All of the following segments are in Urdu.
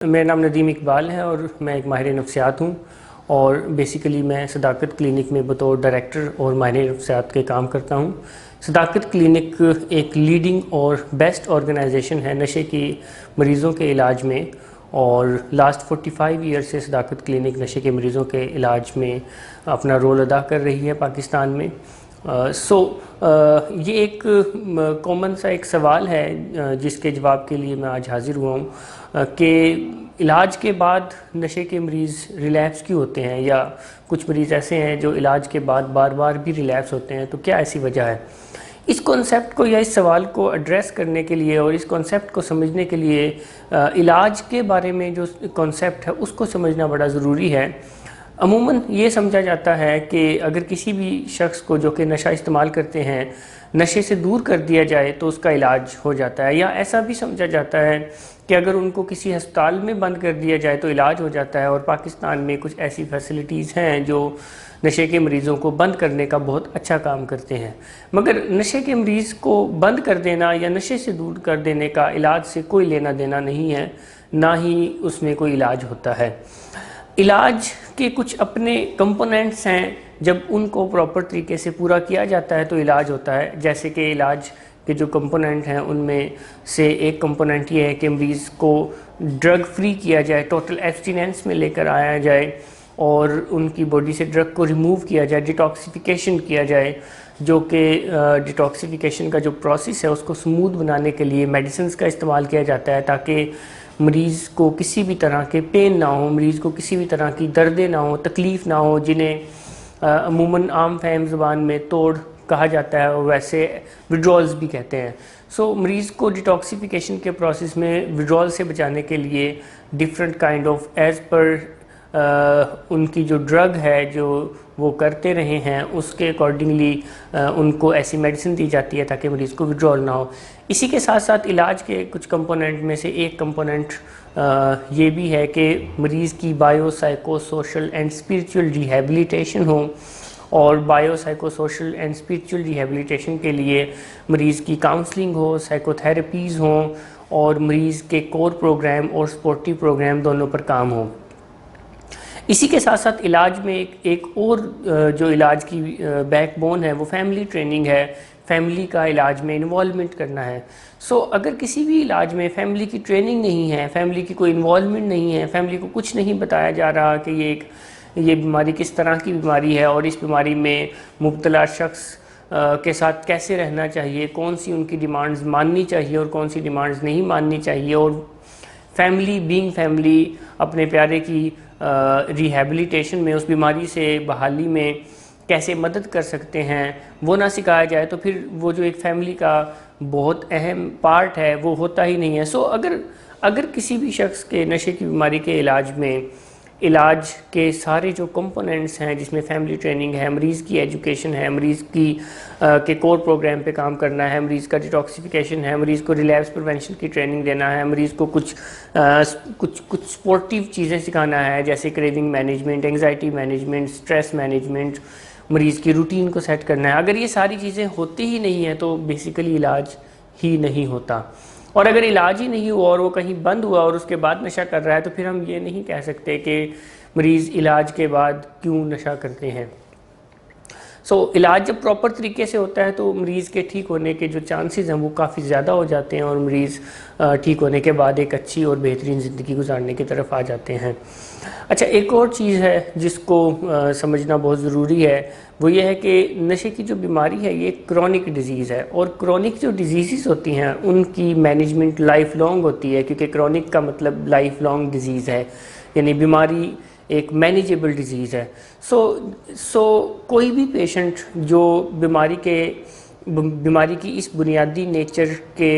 میرا نام ندیم اقبال ہے اور میں ایک ماہر نفسیات ہوں اور بیسیکلی میں صداقت کلینک میں بطور ڈائریکٹر اور ماہر نفسیات کے کام کرتا ہوں۔ صداقت کلینک ایک لیڈنگ اور بیسٹ آرگنائزیشن ہے نشے کی مریضوں کے علاج میں، اور لاسٹ 45 ایئر سے صداقت کلینک نشے کے مریضوں کے علاج میں اپنا رول ادا کر رہی ہے پاکستان میں۔ یہ ایک کامن سا ایک سوال ہے جس کے جواب کے لیے میں آج حاضر ہوا ہوں کہ علاج کے بعد نشے کے مریض ریلیپس کیوں ہوتے ہیں، یا کچھ مریض ایسے ہیں جو علاج کے بعد بار بار بھی ریلیپس ہوتے ہیں، تو کیا ایسی وجہ ہے؟ اس کانسیپٹ کو یا اس سوال کو ایڈریس کرنے کے لیے اور اس کانسیپٹ کو سمجھنے کے لیے علاج کے بارے میں جو کانسیپٹ ہے اس کو سمجھنا بڑا ضروری ہے۔ عموماً یہ سمجھا جاتا ہے کہ اگر کسی بھی شخص کو جو کہ نشہ استعمال کرتے ہیں نشے سے دور کر دیا جائے تو اس کا علاج ہو جاتا ہے، یا ایسا بھی سمجھا جاتا ہے کہ اگر ان کو کسی ہسپتال میں بند کر دیا جائے تو علاج ہو جاتا ہے، اور پاکستان میں کچھ ایسی فیسلٹیز ہیں جو نشے کے مریضوں کو بند کرنے کا بہت اچھا کام کرتے ہیں۔ مگر نشے کے مریض کو بند کر دینا یا نشے سے دور کر دینے کا علاج سے کوئی لینا دینا نہیں ہے، نہ ہی اس میں کوئی علاج ہوتا ہے۔ علاج کے کچھ اپنے کمپوننٹس ہیں، جب ان کو پراپر طریقے سے پورا کیا جاتا ہے تو علاج ہوتا ہے۔ جیسے کہ علاج کے جو کمپوننٹ ہیں ان میں سے ایک کمپوننٹ یہ ہے کہ مریض کو ڈرگ فری کیا جائے، ٹوٹل ایبسٹیننس میں لے کر آیا جائے، اور ان کی باڈی سے ڈرگ کو ریموو کیا جائے، ڈیٹاکسیفیکیشن کیا جائے، جو کہ ڈیٹاکسیفیکیشن کا جو پروسیس ہے اس کو سموتھ بنانے کے لیے میڈیسنز کا استعمال کیا جاتا ہے، تاکہ مریض کو کسی بھی طرح کے پین نہ ہو، مریض کو کسی بھی طرح کی دردیں نہ ہو، تکلیف نہ ہو، جنہیں عموماً عام فہم زبان میں توڑ کہا جاتا ہے اور ویسے وڈرولز بھی کہتے ہیں۔ مریض کو ڈیٹاکسیفیکیشن کے پروسیس میں وڈرول سے بچانے کے لیے ڈفرینٹ کائنڈ آف ایز پر ان کی جو ڈرگ ہے جو وہ کرتے رہے ہیں اس کے اکارڈنگلی ان کو ایسی میڈیسن دی جاتی ہے تاکہ مریض کو وڈرول نہ ہو۔ اسی کے ساتھ ساتھ علاج کے کچھ کمپوننٹ میں سے ایک کمپوننٹ یہ بھی ہے کہ مریض کی bio psycho social and spiritual rehabilitation ہو، اور bio psycho social and spiritual rehabilitation کے لیے مریض کی کاؤنسلنگ ہو، سائیکو تھیراپیز ہوں، اور مریض کے کور پروگرام اور سپورٹیو پروگرام دونوں پر کام ہوں۔ اسی کے ساتھ ساتھ علاج میں ایک اور جو علاج کی بیک بون ہے وہ فیملی ٹریننگ ہے، فیملی کا علاج میں انوالومنٹ کرنا ہے۔ اگر کسی بھی علاج میں فیملی کی ٹریننگ نہیں ہے، فیملی کی کوئی انوالومنٹ نہیں ہے، فیملی کو کچھ نہیں بتایا جا رہا کہ یہ بیماری کس طرح کی بیماری ہے اور اس بیماری میں مبتلا شخص کے ساتھ کیسے رہنا چاہیے، کون سی ان کی ڈیمانڈز ماننی چاہیے اور کون سی ڈیمانڈز نہیں ماننی چاہیے، اور فیملی اپنے پیارے کی ریہیبلیٹیشن میں، اس بیماری سے بحالی میں کیسے مدد کر سکتے ہیں، وہ نہ سکھایا جائے تو پھر وہ جو ایک فیملی کا بہت اہم پارٹ ہے وہ ہوتا ہی نہیں ہے۔ اگر کسی بھی شخص کے نشے کی بیماری کے علاج میں علاج کے سارے جو کمپوننٹس ہیں، جس میں فیملی ٹریننگ ہے، مریض کی ایجوکیشن ہے، مریض کے کور پروگرام پہ کام کرنا ہے، مریض کا ڈیٹاکسیفیکیشن ہے، مریض کو ریلیپس پریونشن کی ٹریننگ دینا ہے، مریض کو کچھ سپورٹیو چیزیں سکھانا ہے جیسے craving management, anxiety management, stress management, مریض کی روٹین کو سیٹ کرنا ہے، اگر یہ ساری چیزیں ہوتی ہی نہیں ہیں تو بیسیکلی علاج ہی نہیں ہوتا۔ اور اگر علاج ہی نہیں ہوا اور وہ کہیں بند ہوا اور اس کے بعد نشہ کر رہا ہے تو پھر ہم یہ نہیں کہہ سکتے کہ مریض علاج کے بعد کیوں نشہ کرتے ہیں۔ علاج جب پراپر طریقے سے ہوتا ہے تو مریض کے ٹھیک ہونے کے جو چانسز ہیں وہ کافی زیادہ ہو جاتے ہیں، اور مریض ٹھیک ہونے کے بعد ایک اچھی اور بہترین زندگی گزارنے کی طرف آ جاتے ہیں۔ اچھا، ایک اور چیز ہے جس کو سمجھنا بہت ضروری ہے، وہ یہ ہے کہ نشے کی جو بیماری ہے یہ کرونک ڈیزیز ہے، اور کرونک جو ڈیزیزز ہوتی ہیں ان کی مینجمنٹ لائف لانگ ہوتی ہے، کیونکہ کرونک کا مطلب لائف لانگ ڈیزیز ہے، یعنی بیماری ایک مینیجیبل ڈیزیز ہے۔ کوئی بھی پیشنٹ جو بیماری کی اس بنیادی نیچر کے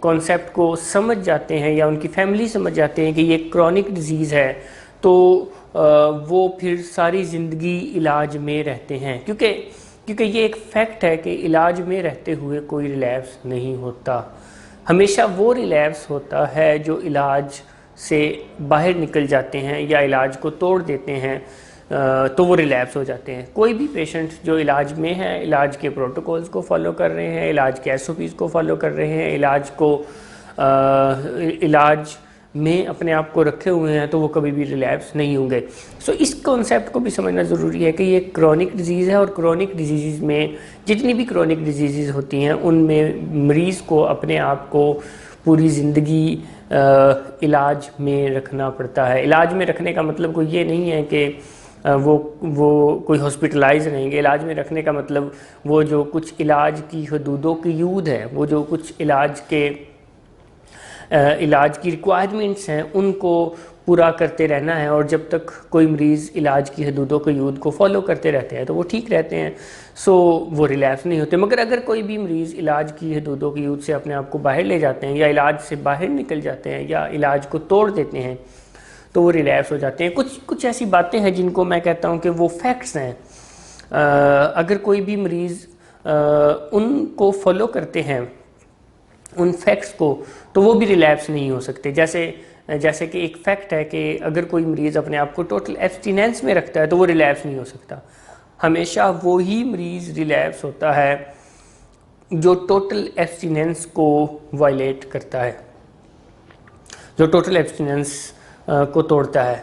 کانسیپٹ کو سمجھ جاتے ہیں، یا ان کی فیملی سمجھ جاتے ہیں کہ یہ کرونک ڈیزیز ہے، تو وہ پھر ساری زندگی علاج میں رہتے ہیں، کیونکہ یہ ایک فیکٹ ہے کہ علاج میں رہتے ہوئے کوئی ریلیپس نہیں ہوتا۔ ہمیشہ وہ ریلیپس ہوتا ہے جو علاج سے باہر نکل جاتے ہیں یا علاج کو توڑ دیتے ہیں، تو وہ ریلیپس ہو جاتے ہیں۔ کوئی بھی پیشنٹ جو علاج میں ہے، علاج کے پروٹوکولز کو فالو کر رہے ہیں، علاج کے SOPs کو فالو کر رہے ہیں، علاج میں اپنے آپ کو رکھے ہوئے ہیں تو وہ کبھی بھی ریلیپس نہیں ہوں گے. سو اس کانسیپٹ کو بھی سمجھنا ضروری ہے کہ یہ کرونک ڈیزیز ہے، اور کرونک ڈیزیز میں جتنی بھی کرونک ڈیزیز ہوتی ہیں ان میں مریض کو اپنے آپ کو پوری زندگی علاج میں رکھنا پڑتا ہے. علاج میں رکھنے کا مطلب کوئی یہ نہیں ہے کہ وہ کوئی ہاسپٹلائز رہیں گے. علاج میں رکھنے کا مطلب وہ جو کچھ علاج کی حدود و قیود ہے، وہ جو کچھ علاج کی ریکوائرمنٹس ہیں ان کو پورا کرتے رہنا ہے، اور جب تک کوئی مریض علاج کی حدود و قیود کو فالو کرتے رہتے ہیں تو وہ ٹھیک رہتے ہیں. سو وہ ریلیپس نہیں ہوتے. مگر اگر کوئی بھی مریض علاج کی حدود و قیود سے اپنے آپ کو باہر لے جاتے ہیں، یا علاج سے باہر نکل جاتے ہیں، یا علاج کو توڑ دیتے ہیں، تو وہ ریلیپس ہو جاتے ہیں. کچھ ایسی باتیں ہیں جن کو میں کہتا ہوں کہ وہ فیکٹس ہیں. اگر کوئی بھی مریض ان کو فالو کرتے ہیں، ان فیکٹس کو، تو وہ بھی ریلیپس نہیں ہو سکتے. جیسے کہ ایک فیکٹ ہے کہ اگر کوئی مریض اپنے آپ کو ٹوٹل ایبسٹیننس میں رکھتا ہے تو وہ ریلیپس نہیں ہو سکتا. ہمیشہ وہی مریض ریلیپس ہوتا ہے جو ٹوٹل ایبسٹیننس کو وائلیٹ کرتا ہے، جو ٹوٹل ایبسٹیننس کو توڑتا ہے.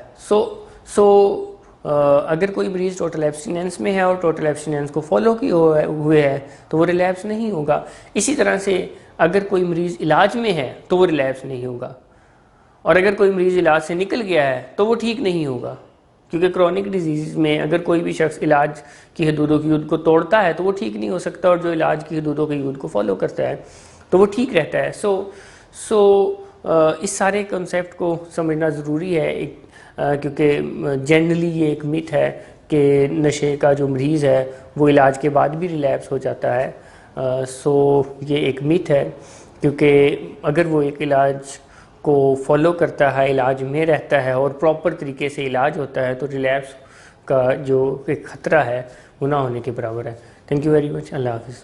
اگر کوئی مریض ٹوٹل ایبسٹیننس میں ہے اور ٹوٹل ایبسٹیننس کو فالو کیے ہوئے ہے تو وہ ریلیپس نہیں ہوگا. اسی طرح سے اگر کوئی مریض علاج میں ہے تو وہ ریلیپس نہیں ہوگا، اور اگر کوئی مریض علاج سے نکل گیا ہے تو وہ ٹھیک نہیں ہوگا. کیونکہ کرونک ڈیزیز میں اگر کوئی بھی شخص علاج کی حدود و قیود کو توڑتا ہے تو وہ ٹھیک نہیں ہو سکتا، اور جو علاج کی حدود و قیود کو فالو کرتا ہے تو وہ ٹھیک رہتا ہے. اس سارے کنسیپٹ کو سمجھنا ضروری ہے، کیونکہ جنرلی یہ ایک میتھ ہے کہ نشے کا جو مریض ہے وہ علاج کے بعد بھی ریلیپس ہو جاتا ہے. یہ ایک میتھ ہے، کیونکہ اگر وہ ایک علاج کو فالو کرتا ہے، علاج میں رہتا ہے اور پراپر طریقے سے علاج ہوتا ہے، تو ریلیپس کا جو ایک خطرہ ہے وہ نہ ہونے کے برابر ہے. Thank you very much. اللہ حافظ.